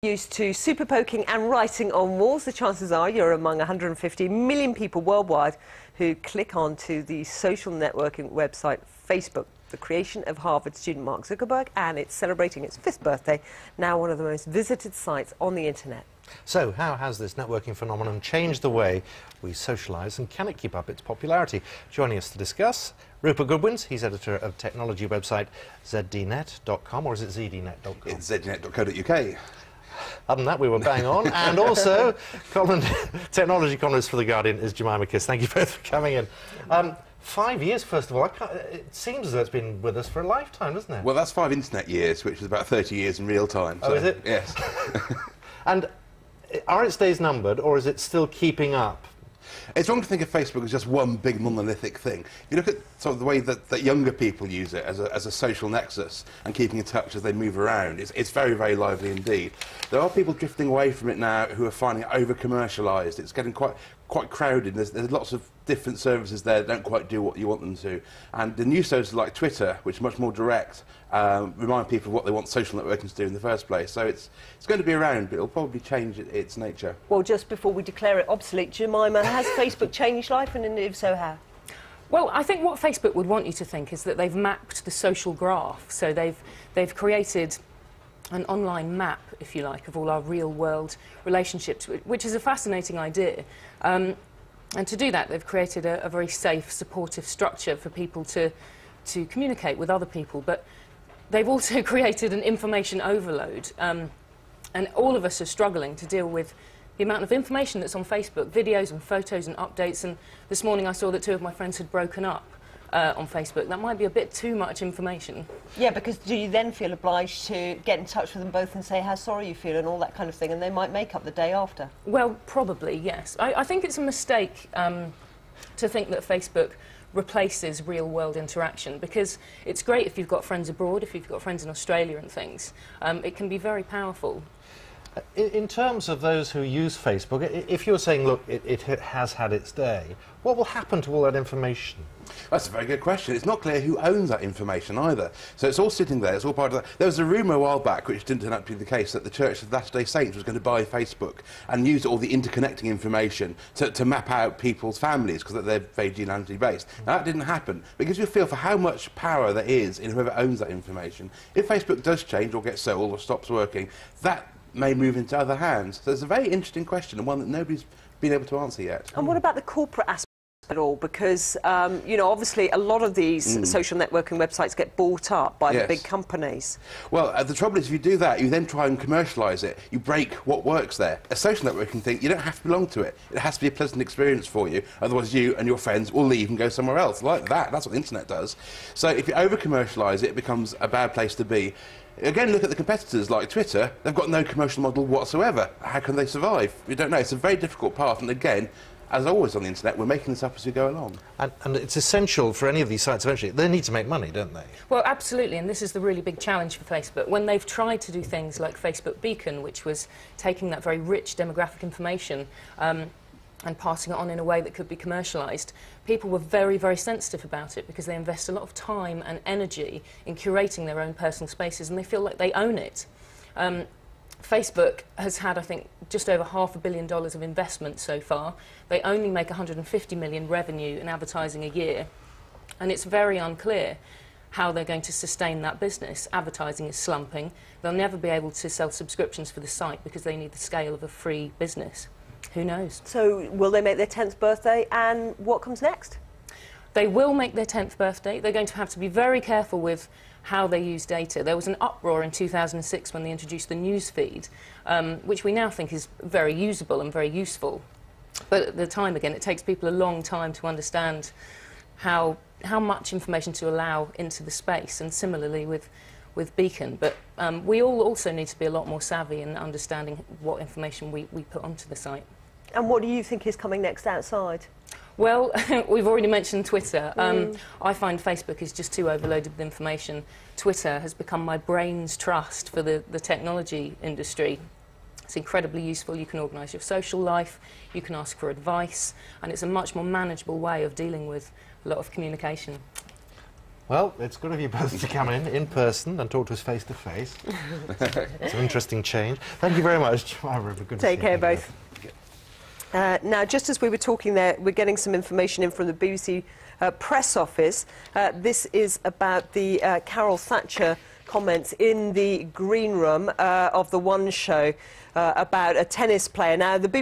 Used to super poking and writing on walls, the chances are you're among 150 million people worldwide who click onto the social networking website Facebook, the creation of Harvard student Mark Zuckerberg, and it's celebrating its 5th birthday, now one of the most visited sites on the internet. So, how has this networking phenomenon changed the way we socialise, and can it keep up its popularity? Joining us to discuss, Rupert Goodwins. He's editor of technology website zdnet.com, or is it zdnet.com? It's zdnet.co.uk. Other than that, we were bang on. And also, technology columnist for The Guardian is Jemima Kiss. Thank you both for coming in. 5 years, first of all. It seems as though it's been with us for a lifetime, doesn't it? Well, that's 5 internet years, which is about 30 years in real time. Oh, is it? Yes. And are its days numbered, or is it still keeping up? It's wrong to think of Facebook as just one big monolithic thing. If you look at sort of the way that younger people use it as a social nexus and keeping in touch as they move around, it's very, very lively indeed. There are people drifting away from it now who are finding it over-commercialised. It's getting quite crowded. There's lots of different services there that don't quite do what you want them to. And the new services like Twitter, which are much more direct, remind people of what they want social networking to do in the first place. So it's going to be around, but it'll probably change its nature. Well, just before we declare it obsolete, Jemima, has Facebook changed life, and if so, how? Well, I think what Facebook would want you to think is that they've mapped the social graph. So they've created an online map, if you like, of all our real-world relationships, which is a fascinating idea. And to do that, they've created a very safe, supportive structure for people to communicate with other people. But they've also created an information overload. And all of us are struggling to deal with the amount of information that's on Facebook, videos and photos and updates. And this morning I saw that 2 of my friends had broken up on Facebook. That might be a bit too much information. Yeah, because do you then feel obliged to get in touch with them both and say how sorry you feel and all that kind of thing, and they might make up the day after? Well, probably, yes. I think it's a mistake to think that Facebook replaces real-world interaction, because it's great if you've got friends abroad, if you've got friends in Australia and things. It can be very powerful. In terms of those who use Facebook, if you're saying, look, it has had its day, what will happen to all that information? That's a very good question. It's not clear who owns that information either. So it's all sitting there, it's all part of that. There was a rumour a while back, which didn't turn out to be the case, that the Church of Latter-day Saints was going to buy Facebook and use all the interconnecting information to map out people's families, because they're very genealogically based. Now, that didn't happen. But it gives you a feel for how much power there is in whoever owns that information. If Facebook does change or get sold or stops working, that may move into other hands. So it's a very interesting question, and one that nobody's been able to answer yet. And what about the corporate aspect of it all? Because, you know, obviously a lot of these social networking websites get bought up by the big companies. Well, the trouble is, if you do that, you then try and commercialise it. You break what works there. A social networking thing, you don't have to belong to it. It has to be a pleasant experience for you. Otherwise, you and your friends will leave and go somewhere else. Like that. That's what the internet does. So if you over-commercialise it, it becomes a bad place to be. Again, look at the competitors like Twitter. They've got no commercial model whatsoever. How can they survive? We don't know. It's a very difficult path, and again, as always on the internet, we're making this up as we go along. And it's essential for any of these sites eventually. They need to make money, don't they? Well, absolutely, and this is the really big challenge for Facebook. When they've tried to do things like Facebook Beacon, which was taking that very rich demographic information and passing it on in a way that could be commercialised, people were very, very sensitive about it, because they invest a lot of time and energy in curating their own personal spaces, and they feel like they own it. Facebook has had, I think, just over $500 million of investment so far. They only make $150 million revenue in advertising a year, and it's very unclear how they're going to sustain that business. Advertising is slumping. They'll never be able to sell subscriptions for the site because they need the scale of a free business. Who knows? So will they make their 10th birthday, and what comes next? They will make their 10th birthday. They're going to have to be very careful with how they use data. There was an uproar in 2006 when they introduced the news feed, which we now think is very usable and very useful. But at the time, again, it takes people a long time to understand how much information to allow into the space, and similarly with Beacon. But we all also need to be a lot more savvy in understanding what information we put onto the site. And what do you think is coming next outside? Well, we've already mentioned Twitter. I find Facebook is just too overloaded with information. Twitter has become my brain's trust for the technology industry. It's incredibly useful. You can organise your social life, you can ask for advice, and it's a much more manageable way of dealing with a lot of communication. Well, it's good of you both to come in person and talk to us face to face. It's an interesting change. Thank you very much. Good Take care, both. Now, just as we were talking there, we're getting some information in from the BBC press office. This is about the Carol Thatcher comments in the green room of the One show about a tennis player. Now, the BBC